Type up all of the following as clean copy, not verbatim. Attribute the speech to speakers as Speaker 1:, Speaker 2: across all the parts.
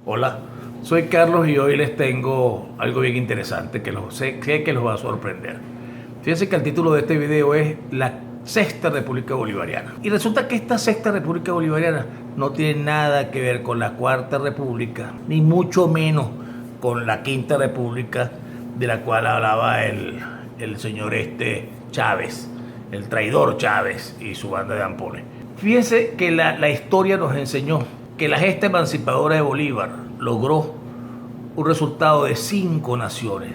Speaker 1: Hola, soy Carlos y hoy les tengo algo bien interesante que sé que los va a sorprender. Fíjense que el título de este video es La Sexta República Bolivariana. Y resulta que esta Sexta República Bolivariana no tiene nada que ver con la Cuarta República, ni mucho menos con la Quinta República de la cual hablaba el señor Chávez, el traidor Chávez y su banda de ampones. Fíjense que la historia nos enseñó que la gesta emancipadora de Bolívar logró un resultado de 5 naciones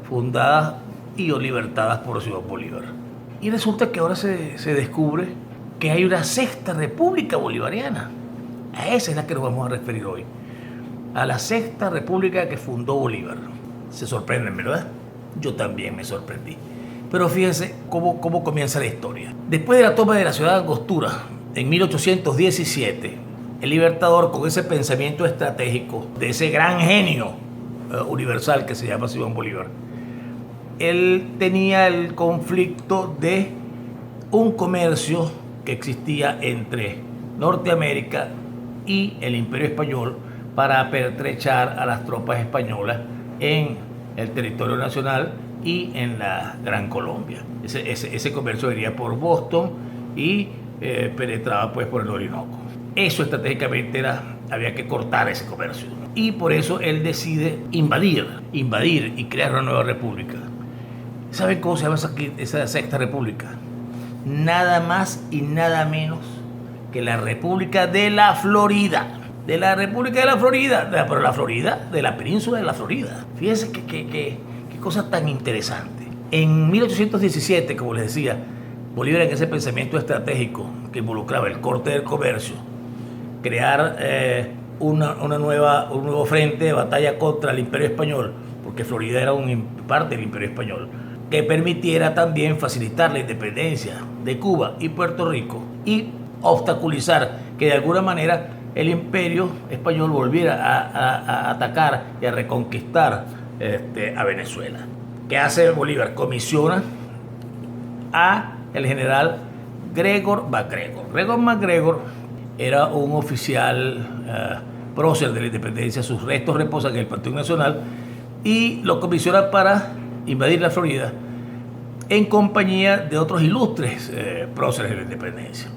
Speaker 1: fundadas y o libertadas por Simón Bolívar. Y resulta que ahora se descubre que hay una sexta república bolivariana. A esa es la que nos vamos a referir hoy. A la sexta república que fundó Bolívar. Se sorprenden, ¿verdad? Yo también me sorprendí. Pero fíjense cómo comienza la historia. Después de la toma de la ciudad de Angostura en 1817, el Libertador, con ese pensamiento estratégico de ese gran genio universal que se llama Simón Bolívar, él tenía el conflicto de un comercio que existía entre Norteamérica y el Imperio Español para pertrechar a las tropas españolas en el territorio nacional y en la Gran Colombia. Ese comercio venía por Boston y penetraba pues por el Orinoco. Eso estratégicamente había que cortar ese comercio. Y por eso él decide invadir y crear una nueva república. ¿Saben cómo se llama esa sexta república? Nada más y nada menos que la República de la Florida. De la República de la Florida, pero la Florida, de la península de la Florida. Fíjense qué cosa tan interesante. En 1817, como les decía, Bolívar, en ese pensamiento estratégico que involucraba el corte del comercio, crear un nuevo frente de batalla contra el Imperio Español, porque Florida era parte del Imperio Español, que permitiera también facilitar la independencia de Cuba y Puerto Rico y obstaculizar que de alguna manera el Imperio Español volviera a atacar y a reconquistar a Venezuela. ¿Qué hace Bolívar? Comisiona a el general Gregor MacGregor. Gregor MacGregor era un oficial prócer de la independencia, sus restos reposan en el Panteón Nacional, y lo comisiona para invadir la Florida en compañía de otros ilustres próceres de la independencia.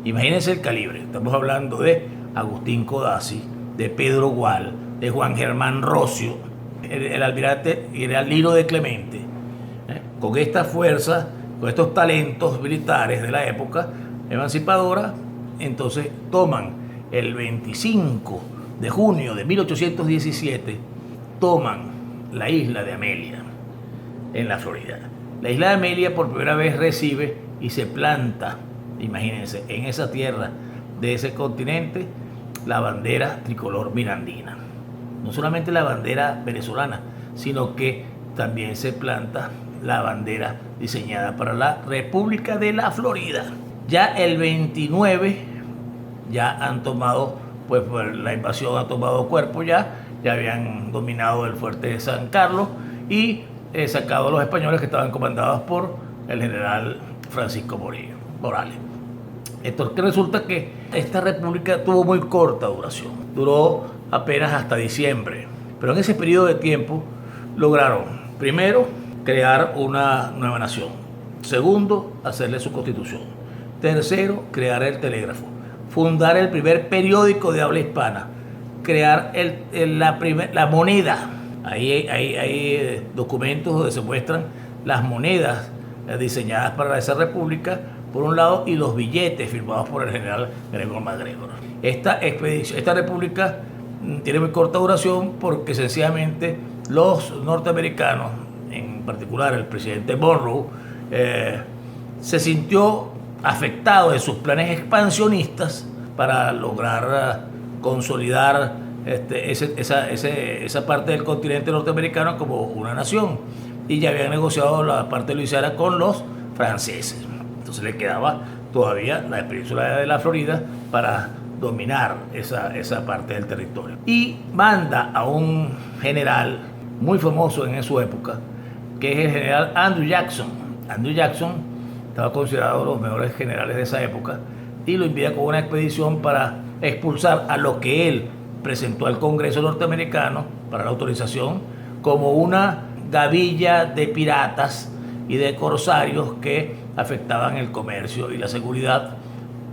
Speaker 1: Imagínense el calibre, estamos hablando de Agustín Codazzi, de Pedro Gual, de Juan Germán Rocio, el almirante Lino de Clemente. Con esta fuerza, con estos talentos militares de la época emancipadora, entonces toman el 25 de junio de 1817, toman la isla de Amelia, en la Florida. La isla de Amelia por primera vez recibe y se planta, imagínense, en esa tierra de ese continente, la bandera tricolor mirandina. No solamente la bandera venezolana, sino que también se planta la bandera diseñada para la República de la Florida. Ya el 29 ya han tomado, pues la invasión ha tomado cuerpo, ya habían dominado el fuerte de San Carlos y sacado a los españoles que estaban comandados por el general Francisco Morales. Esto que resulta que esta república tuvo muy corta duración, duró apenas hasta diciembre, pero en ese periodo de tiempo lograron, primero, crear una nueva nación, segundo, hacerle su constitución, tercero, crear el telégrafo, fundar el primer periódico de habla hispana, crear la moneda. Ahí hay documentos donde se muestran las monedas diseñadas para esa república, por un lado, y los billetes firmados por el general Gregor MacGregor. Esta república tiene muy corta duración porque sencillamente los norteamericanos, en particular el presidente Monroe, se sintió afectado de sus planes expansionistas para lograr consolidar esa parte del continente norteamericano como una nación, y ya habían negociado la parte de Luisiana con los franceses. Entonces le quedaba todavía la península de la Florida para dominar esa parte del territorio. Y manda a un general muy famoso en su época, que es el general Andrew Jackson. Andrew Jackson estaba considerado uno de los mejores generales de esa época y lo envía con una expedición para expulsar a lo que él presentó al Congreso norteamericano para la autorización como una gavilla de piratas y de corsarios que afectaban el comercio y la seguridad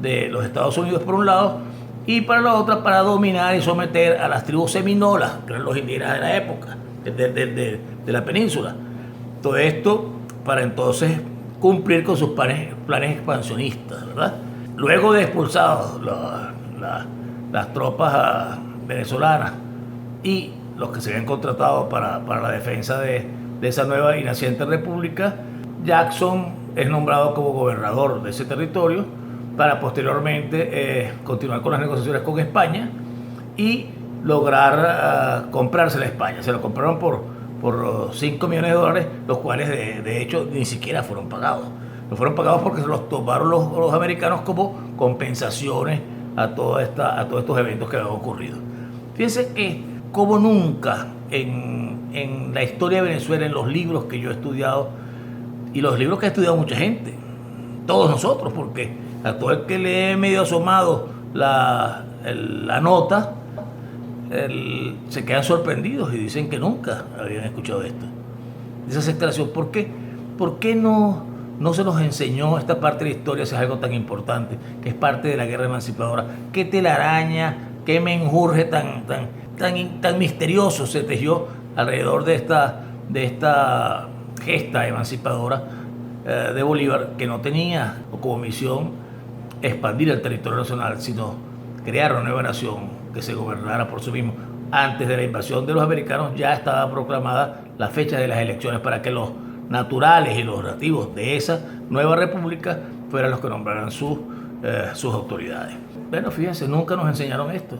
Speaker 1: de los Estados Unidos por un lado, y para la otra para dominar y someter a las tribus seminolas, que eran los indígenas de la época, de la península. Todo esto para entonces cumplir con sus planes expansionistas, ¿verdad? Luego de expulsados las tropas venezolanas y los que se habían contratado para la defensa de esa nueva y naciente república, Jackson es nombrado como gobernador de ese territorio para posteriormente continuar con las negociaciones con España y lograr comprarse la España. Se lo compraron por 5 millones de dólares, los cuales de hecho ni siquiera fueron pagados. No fueron pagados porque se los tomaron los americanos como compensaciones a todos estos eventos que habían ocurrido. Fíjense que como nunca en la historia de Venezuela, en los libros que yo he estudiado y los libros que ha estudiado mucha gente, todos nosotros, porque a todo el que le he medio asomado la nota, se quedan sorprendidos y dicen que nunca habían escuchado esto. Esa extracción, ¿por qué? ¿Por qué no se nos enseñó esta parte de la historia si es algo tan importante, que es parte de la guerra emancipadora? ¿Qué telaraña, qué menjurje tan misterioso se tejió alrededor de esta gesta emancipadora de Bolívar, que no tenía como misión expandir el territorio nacional, sino crear una nueva nación que se gobernara por sí mismo? Antes de la invasión de los americanos ya estaba proclamada la fecha de las elecciones para que los naturales y los nativos de esa nueva república fueran los que nombraran sus autoridades. Bueno, fíjense, nunca nos enseñaron esto,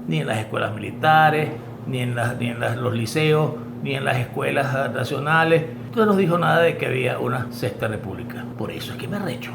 Speaker 1: ni en las escuelas militares, ni en los liceos, ni en las escuelas nacionales. No nos dijo nada de que había una sexta república. Por eso es que me arrecho.